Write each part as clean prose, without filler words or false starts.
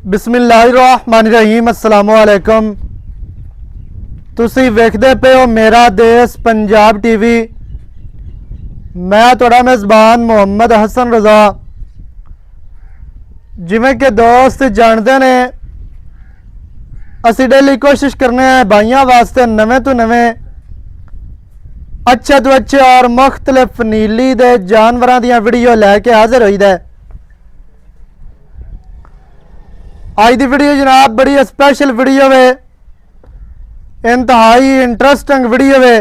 बिस्मिल्लाहिर्रहमानिर्रहीम अस्सलामु अलैकुम। तुसी वेखदे पे हो मेरा देश पंजाब टीवी। मैं तुहाडा मेज़बान मुहम्मद हसन रज़ा। जिवें कि दोस्त जानते ने असी डेली कोशिश करने हैं भाइयों वास्ते नवें तो नवें अच्छे तो अच्छे और मुख्तलिफ नीली दे जानवरों दी वीडियो लैके हाजिर होईदा है। आज की वीडियो जनाब बड़ी स्पेशल वीडियो है, इंतहाई इंटरेस्टिंग वीडियो है।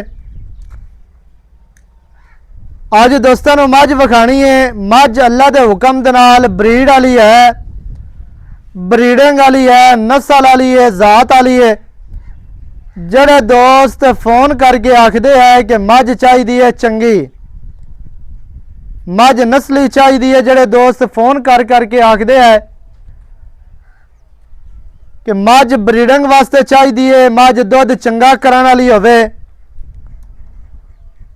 आज दोस्तों को मझ विखानी है। मझ अल्लाह के हुक्म के नाल ब्रीड वाली है, ब्रीडिंग वाली है, नस्ल वाली है, जात वाली है। जड़े दोस्त फोन करके आखते हैं कि मझ चाहिए है चंगी, मझ नस्ली चाहिए है, जड़े दोस्त फोन करके आखते हैं कि मझ ब्रीडिंग वास्ते चाहिए, मझ दुध चंगा कराने वाली होवे।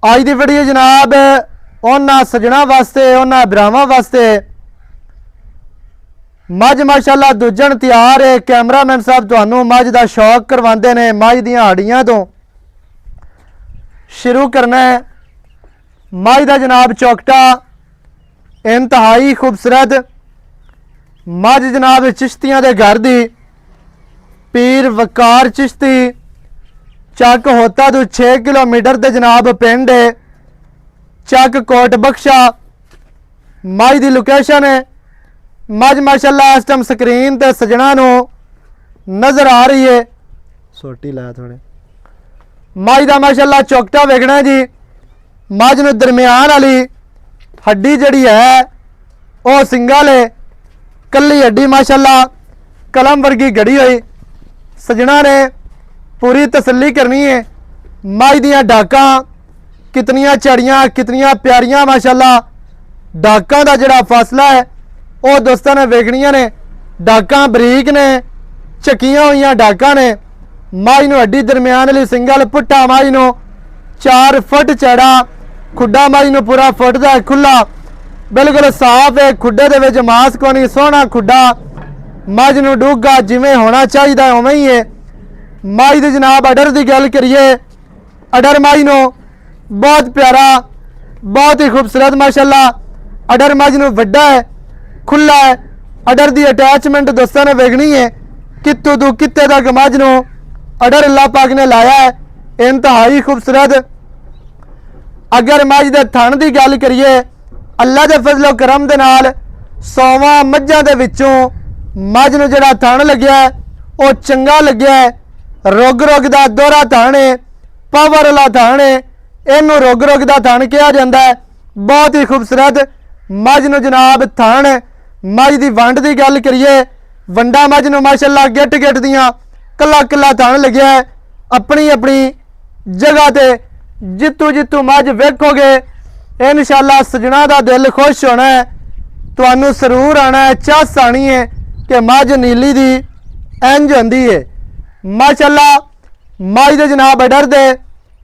आज की वीडियो जनाब उन्हां सजना वास्ते, उन्हां भरावां वास्ते। मझ माशाअल्लाह दूजन तैयार है। कैमरामैन साहब तुहानू मझ का शौक करवाते हैं। मझ दियां हड्डियां तो शुरू करना है। मझ का जनाब चौकटा इंतहाई खूबसूरत। मझ जनाब चिश्तियां दे घर दी, पीर वकार चिश्ती चक होता तो 6 किलोमीटर के जनाब पिंड है चक कोट बख्शा। मझ की लोकेशन है। मझ माशाअल्लाह इस टाइम स्क्रीन ते सजना नो नजर आ रही है। सोटी लाया थोड़े। मझ का माशाअल्लाह चौकटा वेखना है जी। मझ नूं दरम्यान वाली हड्डी जड़ी है वह सिंगल है, कली हड्डी माशाअल्लाह कलम वर्गी गड़ी हुई। सजना ने पूरी तसल्ली करनी है। मझ दियां डाकां कितनियां चढ़ियां, कितनियां प्यारियां माशाअल्लाह। डाकां दा जिहड़ा फासला है वह दोस्तों ने वेखनियां ने। डाकां बरीक ने, चकियां हुई डाकां ने। मझ नूं हड्डी दरम्यान वाली सिंगल, पुट्ठा मझ नूं 4 फुट चौड़ा, खुड्डा मझ नूं पूरा फुट दा खुला, बिल्कुल साफ है। खुड्डे दे विच मास कोनी, सोहना खुड्डा। मझ नूं डूगा जिवें होना चाहिए उवें ही है। मझ दी जनाब अडर की गल करिए, अडर मझ नूं बहुत प्यारा, बहुत ही खूबसूरत माशाअल्लाह। अडर मझ नूं वड्डा है, खुला है। अडर की अटैचमेंट दोस्तों ने वेखनी है, कितों तो कित्ते तक मझ नूं अडर अल्लाह पाक ने लाया है, इंतहाई खूबसूरत। अगर मझ दे थण की गल करिए, अल्लाह के फजलो करम दे नाल 100 मझां दे विचों मझ नूं जिहड़ा थण लग्या है वह चंगा लग्या है। रुग का दोहरा थण है, पावर वाला थण है, इनू रुग का थण कहा जाता है। बहुत ही खूबसूरत मझ नूं जनाब थण। मझ की वंड की गल करिए, वंडा मझ नूं माशाअल्लाह गिट गिट दियां कला कला थण लग्या है। अपनी अपनी जगह ते जितू जितू मझ वेखोगे इंशाअल्लाह सजना का दिल खुश होना है, तुहानू सरूर आना है, चस आनी है कि मझ नीली दी इंज होंदी है। माशाअल्लाह मझ दे जनाब अडर दे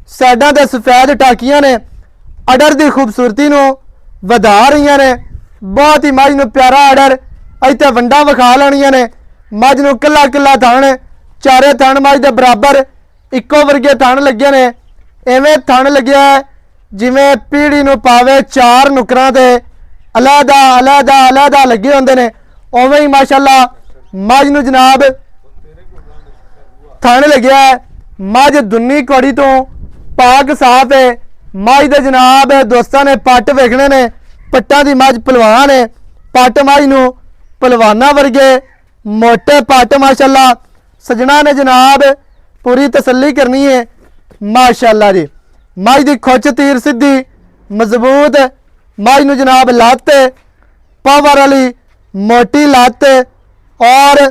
साइडां ते सफेद टाकियां ने, अडर की खूबसूरती नूं वधा रही ने। बहुत ही मझ नूं प्यारा अडर। इत्थे वंडा विखा लैणियां ने। मझ नूं कला कला थण, चारे थण मझ दे बराबर इक्को वर्गे थण लगे ने। इवें थण लग्या है जिवें पीढ़ी नूं पावे 4 नुकरां ते अलहदा अलहदा अलहदा लगे होंदे ने, उवें ही माशाअल्लाह मझ नूं जनाब थण लग्या है। मझ दुन्नी कौड़ी तो पाक साफ है। मझ दे जनाब दोस्तों ने पट वेखने ने, पट्टां दी मझ पलवान है। पट मझ नूं पलवाना वर्गे मोटे पट माशाअल्लाह। सजना ने जनाब पूरी तसल्ली करनी है माशाअल्लाह जी। मझ दी खुच तीर सीधी मजबूत। मझ नूं जनाब लत्त पावर वाली मोटी लत्त और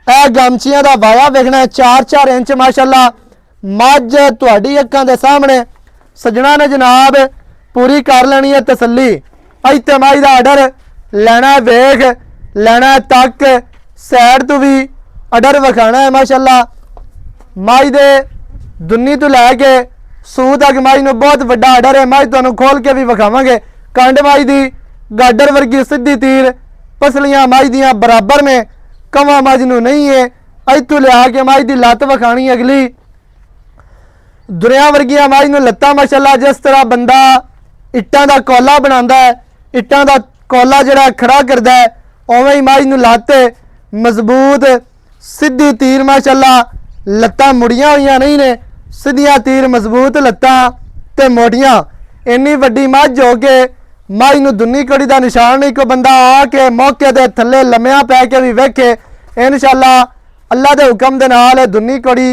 यह गमचियां का वाया वेखना 4-4 इंच माशाअल्लाह। मझ तुहाडी अक्खां दे सामने सजना ने जनाब पूरी कर लेनी है तसल्ली। इत्थे मझ दा अडर लेना वेख, लेना तक, सैड तो भी अडर विखाना है माशाअल्लाह। मझ दे दुन्नी तो लैके सूह तक मझ नूं बहुत वड्डा अडर है। मझ तुहानूं खोल के भी विखावांगे। कंड मझ दी गाडर वर्गी सीधी तीर, पसलियां मझ दियां बराबर ने, कवा मझ नूं नहीं है। इत्थों लिया के मझ की लत्त विखाणी अगली दुनिया वर्गिया मझ नूं लत्तां माशाअल्लाह जिस तरह बंदा इट्टां दा कौला बनांदा है, इट्टां दा कौला जिहड़ा खड़ा करदा है, उवें ही मझ नूं लत्त मजबूत सीधी तीर माशाअल्लाह लत्तां मुड़ियां होईयां नहीं ने, सीधियां तीर मजबूत लत्तां ते मोटियां। इन्नी वड्डी मझ हो के मझ नूं दुन्नी कड़ी दा निशान नहीं, कोई बंदा आके मौके दे थल्ले लम्मिया पै के भी वेखे इंशाअल्लाह अल्लाह दे हुक्म दे नाल दुन्नी कड़ी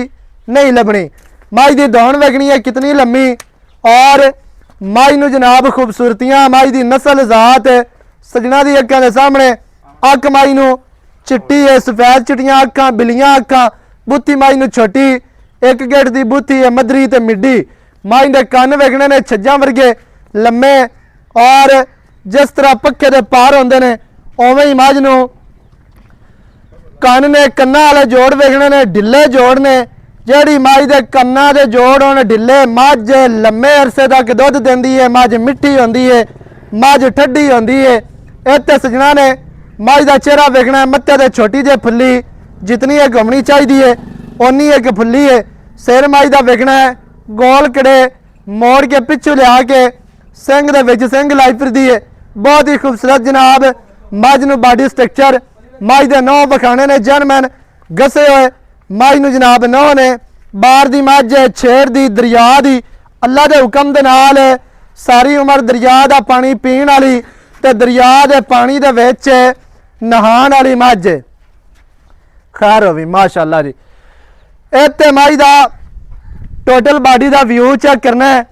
नहीं लभनी। मझ दी दौड़ वेखनी है कितनी लम्मी और मझ नूं जनाब खूबसूरतियां मझ दी नस्ल जात सजना दी अक्खां दे सामने। अख मझ नूं चिट्टी है, सफेद चिट्टियां अक्खां, बिलियां अक्खां, बुत्ती मझ नूं छोटी, एक गेट दी बुत्ती है मदरी ते मिड्डी। मझ दे कन्न वेखने ने छज्जां वर्गे लम्मे और जिस तरह पक्खे दे पार होंदे ने उवें ही मझ नूं कन्न ने, कन्नां वाले जोड़ वेखने ने ढिले जोड़ ने। जिहड़ी मझ दे कन्नां दे जोड़ होण ढिले, मझ लम्मे अरसे तक दुध दिंदी है, मझ मिट्ठी होंदी है, मझ ठड्डी होंदी है। इत्थे सजना ने मझ दा चेहरा वेखना है, मत्थे ते छोटी जी फुल्ली जितनी एक होनी चाहिए है उन्नी एक फुल्ली है। सिर मझ दा वेखना है गोल कड़े मोड़ के पिछू लिया के सिंह दे विच सिंह लाई फिरदी है, बहुत ही खूबसूरत जनाब मझ नूं बॉडी स्ट्रक्चर। मझ दे नौ बखाने ने जनमैन घसे हुए, मझ नूं जनाब नौ ने बाहर दी मझ छेड़ दी दरिया दी अल्लाह दे हुक्म दे नाल सारी उम्र दरिया दा पानी पीण वाली ते दरिया दे पानी दे विच नहाण वाली मझ खैर होवी माशाअल्लाह जी। इत्थे मझ दा टोटल बॉडी दा व्यू चेक करना है,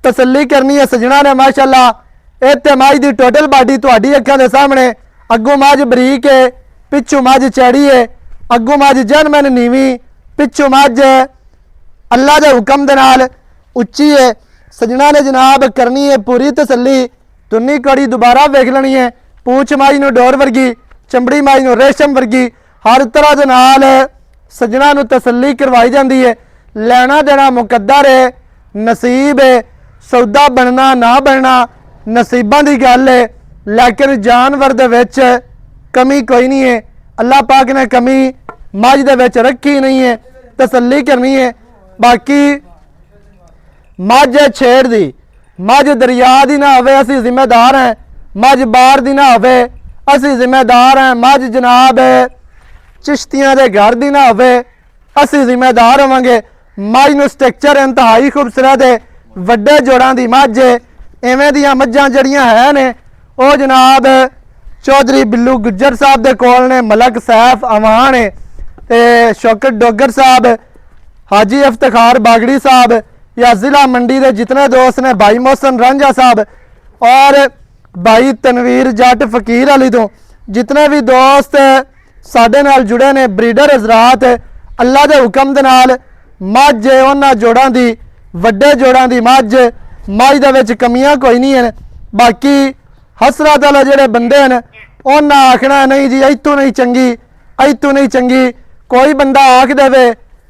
तसल्ली करनी है सजना ने माशाअल्लाह। इत्थे मझ दी टोटल बॉडी तुहाडी अखां दे सामने। अग्गों मझ बरीक है, पिछू मझ चैड़ी है, अग्गों मझ जनमैन नीवी, पिछू मझ अल्लाह दे हुक्म दे नाल उच्ची है। सजना ने जनाब करनी है पूरी तसल्ली, तुन्नी कड़ी दोबारा वेख लेनी है। पूछ मझ नूं डोर वर्गी, चमड़ी मझ नूं रेशम वर्गी, हर तरह दे नाल सजना नूं तसल्ली करवाई जाती है। लेना देना मुकद्दर है, नसीब है, सौदा बनना ना बनना नसीबां दी गल है, लेकिन जानवर दे विच कमी कोई नहीं है। अल्लाह पाक ने कमी मझ दे विच रखी नहीं है, तसल्ली करनी है। बाकी मझ छेड़ दी, मझ दरिया दी ना होवे असीं जिम्मेदार हैं, मझ बाहर दी ना होवे असीं जिम्मेदार हैं, मझ जनाब चिश्तियां दे घर दी ना होवे असीं जिम्मेदार होवांगे। मझ नूं स्ट्रक्चर इंतहाई खूबसूरत है, वड्डे जोड़ां दी मझ इवें दियां मझां जड़ियां है ने ਉਹ जनाब चौधरी बिल्लू गुज्जर साहब दे कोल ने, मलक सैफ अवान है ते शौकत डोगर साहब, हाजी इफ्तिखार बागड़ी साहब या जिला मंडी के जितने दोस्त ने, भाई मोहसन रांझा साहब और भाई तनवीर जट फकीर अली तो जितने भी दोस्त साडे नाल जुड़े ने ब्रीडर हजरात, अल्लाह के हुक्म दे नाल मझ उन्हां जोड़ां दी वड्डे जोड़ां दी मझ दे विच कमियां कोई नहीं है। बाकी हसरत वाले जिहड़े बंदे हैं उन्हां आखना नहीं जी इत्थों नहीं चंगी, इत्थों नहीं चंगी। कोई बंदा आख देवे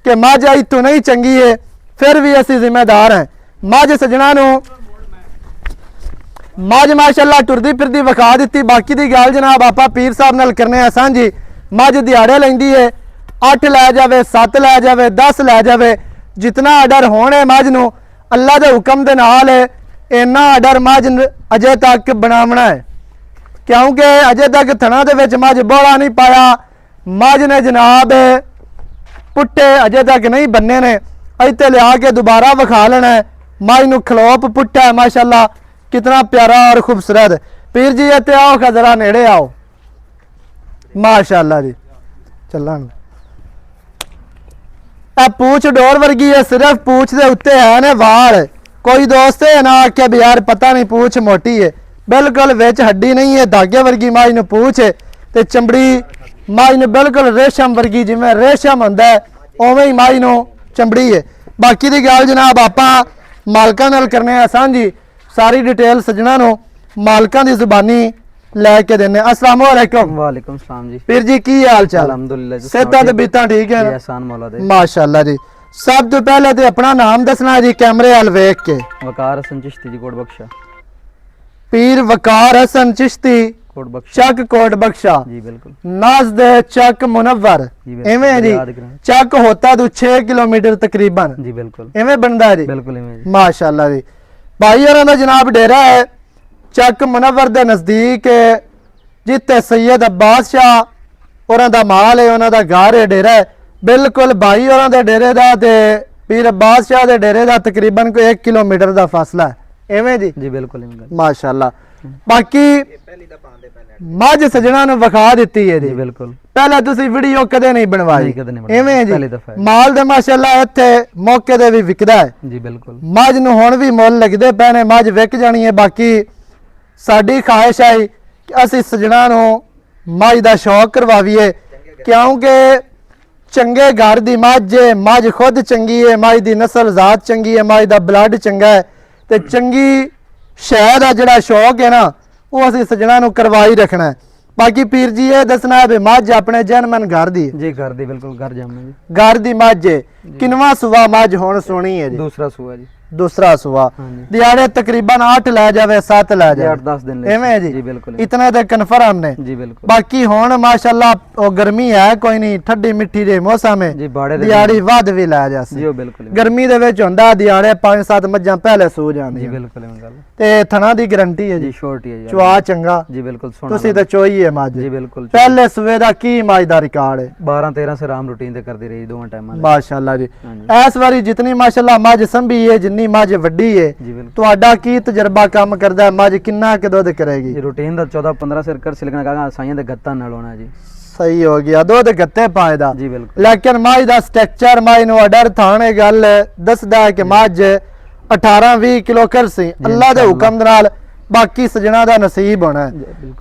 कि मझ इत्थों नहीं चंगी है फिर भी असीं जिम्मेदार हैं। मझ सजना नूं मझ माशाअल्लाह टुरदी फिरदी विखा दित्ती। बाकी दी गल जनाब आपां पीर साहब नाल करने आ सांझी। मझ दिहाड़े लैंदी है, 8 लै जावे, 7 लै जावे, 10 लै जावे, जितना आर्डर होने मझ नूं अल्लाह दे हुक्म दे नाल इन्ना आर्डर मझ अजे तक बनावना है, क्योंकि अजे तक थणा दे विच मझ बोला नहीं पाया। मझ ने जनाब पुट्टे अजे तक नहीं बन्ने ने, इत्थे लिया के दोबारा विखा लेना है। मझ नूं खलोप पुट्टा है माशाअल्लाह, कितना प्यारा और खूबसूरत। पीर जी इत्थे आओ, जरा नेड़े आओ माशाअल्लाह जी। चलां पूछ डोर वर्गी है, सिर्फ पूछ दे उत्ते है ने वाल। कोई दोस्त है ना आख्या भी यार पता नहीं पूछ मोटी है, बिल्कुल विच हड्डी नहीं है, धागे वर्गी मझ नूं पूछ है ते चमड़ी मझ नूं बिल्कुल रेशम वर्गी, जिवें रेशम हुंदा है उवें ही मझ नूं चमड़ी है। बाकी दी गल जनाब आपां मालकां नाल करने आ सांझी, सारी डिटेल सजना नूं मालकां दी जुबानी लैके देने। अस्सलाम वालेकुम। वालेकुम सलाम जी। पीर जी की हाल चाल? अल्हम्दुलिल्लाह जी। सेहतां ते बीतां ठीक है? एहसान मौला दे। माशाअल्लाह जी। सब तो पहले तो अपना नाम दसना जी कैमरे वाल वेख के। वकार हसन चिश्ती जी कोट बख्शा। पीर वकार हसन चिश्ती कोट बख्श ਚੱਕ ਕੋਟ ਬਖਸ਼ਾ जी बिल्कुल नाज दे ਚੱਕ मुनव्वर जी बिल्कुल। एवें है जी याद करें। ਚੱਕ होता तो 6 किलोमीटर तकरीबन जी बिल्कुल एवें बनता है जी बिल्कुल इवें जी। माशाअल्लाह जी भाई होरां दा जनाब डेरा है ਚੱਕ मुनव्वर दे नजदीक जिथे सैयद अब्बास शाह होरां दा माल है उन्हां दा घर है डेरा है बिल्कुल भाई होरां दे डेरे दा ते पीर अब्बास शाह दे डेरे दा तकरीबन कोई 1 किलोमीटर दा फासला है एवें जी जी बिल्कुल इवें माशाअल्लाह बाकी मझ सजना ਨੂੰ ਵਿਖਾ ਦਿੱਤੀ ਹੈ जी ਜੀ बिल्कुल ਪਹਿਲਾਂ ਤੁਸੀਂ ਵੀਡੀਓ ਕਦੇ ਨਹੀਂ ਬਣਵਾਈ ਨਹੀਂ, ਕਦੇ ਨਹੀਂ ਬਣਵਾਈ। ਐਵੇਂ ਜੀ ਪਹਿਲੀ ਦਫਾ ਹੈ। ਮਾਲ ਦੇ ਮਾਸ਼ਾਅੱਲਾ ਇੱਥੇ ਮੌਕੇ ਤੇ ਵੀ ਵਿਕਦਾ ਹੈ जी बिल्कुल ਮੱਝ ਨੂੰ ਹੁਣ ਵੀ ਮੁੱਲ ਲੱਗਦੇ ਪਏ ਨੇ ਮੱਝ ਵਿਕ ਜਾਣੀ ਹੈ ਬਾਕੀ ਸਾਡੀ ਖਾਹਿਸ਼ ਹੈ ਕਿ ਅਸੀਂ ਸਜਣਾ ਨੂੰ ਮੱਝ ਦਾ ਸ਼ੌਕ ਕਰਵਾਈਏ ਕਿਉਂਕਿ ਚੰਗੇ ਘਰ ਦੀ ਮੱਝ ਹੈ ਮੱਝ ਖੁਦ ਚੰਗੀ ਹੈ ਮੱਝ ਦੀ ਨਸਲ ਜ਼ਾਤ ਚੰਗੀ ਹੈ ਮੱਝ ਦਾ ਬਲੱਡ ਚੰਗਾ ਹੈ ਤੇ ਚੰਗੀ ਸ਼ਹਿਦ ਦਾ ਜਿਹੜਾ ਸ਼ੌਕ ਹੈ ਨਾ ਉਹ ਅਸੀਂ ਸਜਣਾ ਨੂੰ ਕਰਵਾਈ ਰੱਖਣਾ ਹੈ ਬਾਕੀ ਪੀਰ ਜੀ ਇਹ ਦੱਸਣਾ ਹੈ ਵੀ ਮੱਝ ਆਪਣੇ ਜਨਮਨ ਘਰ ਦੀ जी घर दी बिल्कुल घर जामे जी। ਘਰ ਦੀ ਮੱਝ ਹੈ ਕਿੰਨਵਾਂ ਸੂਆ ਮੱਝ ਹੁਣ ਸੋਣੀ ਹੈ ਜੀ दूसरा सुआ जी दूसरा सुबह हाँ जी। दिहाड़े तकरीबन 8 लै जावे 7 लै जी जावे 8-10 दिन ले एवें जी जी बिल्कुल इतने ते कन्फर्म ने जी बिल्कुल बाकी हुन माशाल्लाह ओ गर्मी है कोई नहीं ठंडी मिट्टी दे मौसम है जी बाड़े दे दिहाड़ी वध भी लै जासी जी ओ बिल्कुल गर्मी दे विच हुंदा दिहाड़े 5-7 मज्जां पहले सो जी जांदी बिल्कुल इवें गल ते थना दी गारंटी है जी जी शॉर्ट ही है चवा चंगा जी बिल्कुल सोना ਤੁਸੀਂ ਤਾਂ ਚੋਈ ਹੈ ਮੱਝ जी बिल्कुल ਪਹਿਲੇ ਸੂਏ ਦਾ ਕੀ ਮੱਝ ਦਾ ਰਿਕਾਰਡ ਹੈ 12-13 से राम रूटीन ते करदी रही दोवां टाइमां माशाल्लाह जी हाँ जी ਇਸ ਵਾਰੀ ਜਿਤਨੀ ਮਾਸ਼ਾਅल्लाह ਮੱਝ ਸੰਭੀ ਹੈ ਜਿੰਨੀ ਮੱਝ ਵੱਡੀ ਹੈ जी बिल्कुल ਤੁਹਾਡਾ ਕੀ ਤਜਰਬਾ ਕੰਮ ਕਰਦਾ ਹੈ ਮੱਝ ਕਿੰਨਾ ਕੁ ਦੁੱਧ ਕਰੇਗੀ जी रूटीन दा 14-15 से कर सिलकना कागा साइयां दे गत्ता नाल होना जी ਸਹੀ ਹੋ ਗਿਆ ਦੁੱਧ ਗੱਤੇ ਪਾਇਦਾ जी बिल्कुल ਲੇਕਿਨ ਮਾਝ ਦਾ ਸਟਰਕਚਰ ਮਾਝ ਨੂੰ ਆਰਡਰ ਥਾਣੇ ਗੱਲ ਦੱਸਦਾ ਹੈ ਕਿ ਮੱਝ 18-20 ਕਿਲੋ ਕਰਸੀ ਅੱਲਾ ਦੇ ਹੁਕਮ ਦੇ ਨਾਲ ਬਾਕੀ ਸਜਣਾ ਦਾ ਨਸੀਬ ਹੋਣਾ ਹੈ।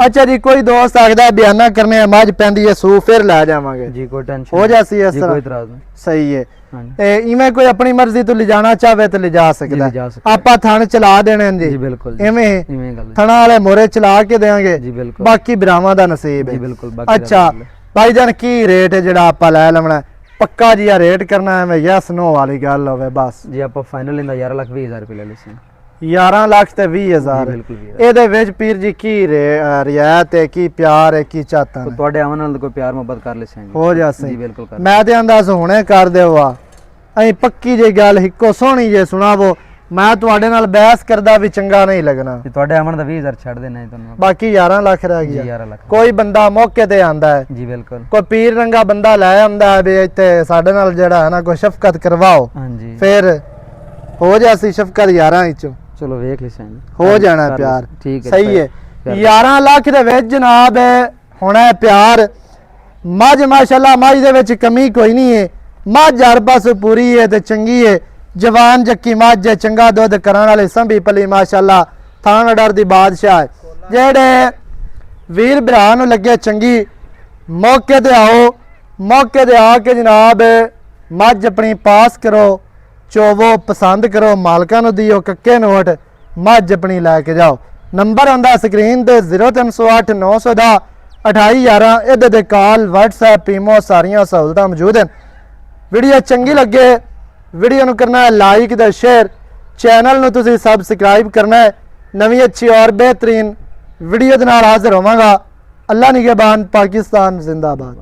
ਅੱਛਾ ਜੀ ਕੋਈ ਦੋਸਤ ਆਖਦਾ ਬਿਆਨਾ ਕਰਨੇ ਆ ਮੱਝ ਪੈਂਦੀ ਹੈ ਸੂ ਫਿਰ ਲੈ ਜਾਵਾਂਗੇ जी कोई टेंशन ਹੋ ਜਾਸੀ ਇਸ जी ਤਰ੍ਹਾਂ कोई इतराज नहीं ਸਹੀ ਹੈ हाँ जी ਤੇ ਇਵੇਂ ਕੋਈ ਆਪਣੀ ਮਰਜ਼ੀ ਤੋਂ ਲਿਜਾਣਾ ਚਾਹਵੇ ਤੇ ਲਿਜਾ ਸਕਦਾ ਲਿਜਾ ਹੈ। ਸਕਦਾ। ਆਪਾਂ ਥਣ ਚਲਾ ਦੇਣੇ ਨੇ जी ਜੀ बिल्कुल जी ਇਵੇਂ इवें गल ਥਣਾ ਵਾਲੇ ਮੋਰੇ ਚਲਾ ਕੇ ਦੇਾਂਗੇ जी बिल्कुल ਬਾਕੀ ਬਰਾਵਾਂ ਦਾ ਨਸੀਬ जी ਹੈ बिल्कुल बाकी ਅੱਛਾ ਭਾਈਜਾਨ ਕੀ ਰੇਟ ਹੈ ਜਿਹੜਾ ਆਪਾਂ ਲੈ ਲਵਣਾ ਪੱਕਾ ਜੀ ਆ ਰੇਟ ਕਰਨਾ ਐਵੇਂ ਯੈਸ ਨੋ ਵਾਲੀ ਗੱਲ ਹੋਵੇ ਬਸ जी आप फाइनल इंदा 11,20,000 रुपए ले लेसे 11 ਲੱਖ ਤੇ 20000 जी बिल्कुल भी ਇਹਦੇ ਵਿੱਚ ਪੀਰ ਜੀ ਕੀ ਰਿਆਇਤ ਹੈ ਕੀ ਪਿਆਰ ਹੈ ਕੀ ਚਾਹਤਾ तो ਤੁਹਾਡੇ ਆਵਨ ਨਾਲ ਕੋਈ ਪਿਆਰ ਮੁਹੱਬਤ ਕਰ ਲੈਸੇ ਹੋ ਜਾਸੇ ਜੀ ਬਿਲਕੁਲ ਕਰ ਮੈਂ ਤੇ ਅੰਦਾਜ਼ ਹੁਣੇ ਕਰ ਦੇਵਾ ਅਸੀਂ ਪੱਕੀ ਜੇ ਗੱਲ ਇੱਕੋ ਸੋਹਣੀ ਜੇ ਸੁਣਾਵੋ ਮੈਂ ਤੁਹਾਡੇ ਨਾਲ ਬਹਿਸ ਕਰਦਾ ਵੀ ਚੰਗਾ ਨਹੀਂ ਲੱਗਣਾ ਤੇ ਤੁਹਾਡੇ ਆਵਨ ਦਾ 20,000 ਛੱਡ ਦੇਣਾ ਹੈ ਤੁਹਾਨੂੰ ਬਾਕੀ 11 ਲੱਖ ਰਹਿ ਜੀ ਗਿਆ 11 ਲੱਖ ਕੋਈ ਬੰਦਾ ਮੌਕੇ ਤੇ ਆਂਦਾ ਹੈ ਜੀ ਬਿਲकुल ਕੋਈ ਪੀਰ ਰੰਗਾ ਬੰਦਾ ਲੈ ਆਂਦਾ ਹੈ ਵੀ ਇੱਥੇ ਸਾਡੇ ਨਾਲ ਜਿਹੜਾ ਹੈ ਨਾ ਕੋਈ ਸ਼ਫਕਤ ਕਰਵਾਓ ਹਾਂਜੀ ਫਿਰ ਹੋ ਜਾਸੀ ਸ਼ਫਕਤ 11 ਵਿੱਚੋਂ ਚਲੋ ਵੇਖ ਲਿਸੇ ਹੋ ਜਾਣਾ ਪਿਆਰ ਠੀਕ ਹੈ ਸਹੀ ਹੈ 11 ਲੱਖ ਦੇ ਵਿੱਚ ਜਨਾਬ ਹੋਣਾ ਹੈ ਪਿਆਰ ਮੱਝ ਮਾਸ਼ਾਅੱਲਾ ਮੱਝ ਦੇ ਵਿੱਚ ਕਮੀ ਕੋਈ ਨਹੀਂ ਹੈ ਮੱਝ ਹਰ ਪਾਸੋਂ ਪੂਰੀ ਹੈ ਤੇ ਚੰਗੀ ਹੈ ਜਵਾਨ ਜੱਕੀ ਮੱਝ ਹੈ ਚੰਗਾ ਦੁੱਧ ਕਰਾਉਣ ਵਾਲੀ ਸੰਭੀ ਪਲੀ ਮਾਸ਼ਾਅੱਲਾ ਥਾਣ ਅਡਰ ਦੀ ਬਾਦਸ਼ਾਹ ਹੈ ਜਿਹੜੇ ਵੀਰ ਭਰਾ ਨੂੰ ਲੱਗੇ ਚੰਗੀ ਮੌਕੇ ਤੇ ਆਓ ਮੌਕੇ ਤੇ ਆ ਕੇ ਜਨਾਬ ਮੱਝ ਆਪਣੀ ਪਾਸ ਕਰੋ ਚੋਵੋ ਪਸੰਦ ਕਰੋ ਮਾਲਕਾਂ ਨੂੰ ਦਿਓ ਕੱਕੇ ਨੋਟ ਮੱਝ ਆਪਣੀ ਲੈ ਕੇ ਜਾਓ ਨੰਬਰ ਆਉਂਦਾ ਸਕਰੀਨ ਤੇ 0308 900 ਦਾ 2811 ਇਹਦੇ ਤੇ ਕਾਲ WhatsApp ਈਮੋ ਸਾਰੀਆਂ ਸਹੂਲਤਾਂ ਮੌਜੂਦ ਹਨ ਵੀਡੀਓ ਚੰਗੀ ਲੱਗੇ ਵੀਡੀਓ ਨੂੰ ਕਰਨਾ ਹੈ ਲਾਈਕ ਤੇ ਸ਼ੇਅਰ ਚੈਨਲ ਨੂੰ ਤੁਸੀਂ ਸਬਸਕ੍ਰਾਈਬ ਕਰਨਾ ਹੈ ਨਵੀਂ ਅੱਛੀ ਔਰ ਬਿਹਤਰੀਨ ਵੀਡੀਓ ਦੇ ਨਾਲ ਹਾਜ਼ਰ ਹੋਵਾਂਗਾ ਅੱਲਾ ਨਿਗਹਿਬਾਨ ਪਾਕਿਸਤਾਨ ਜ਼ਿੰਦਾਬਾਦ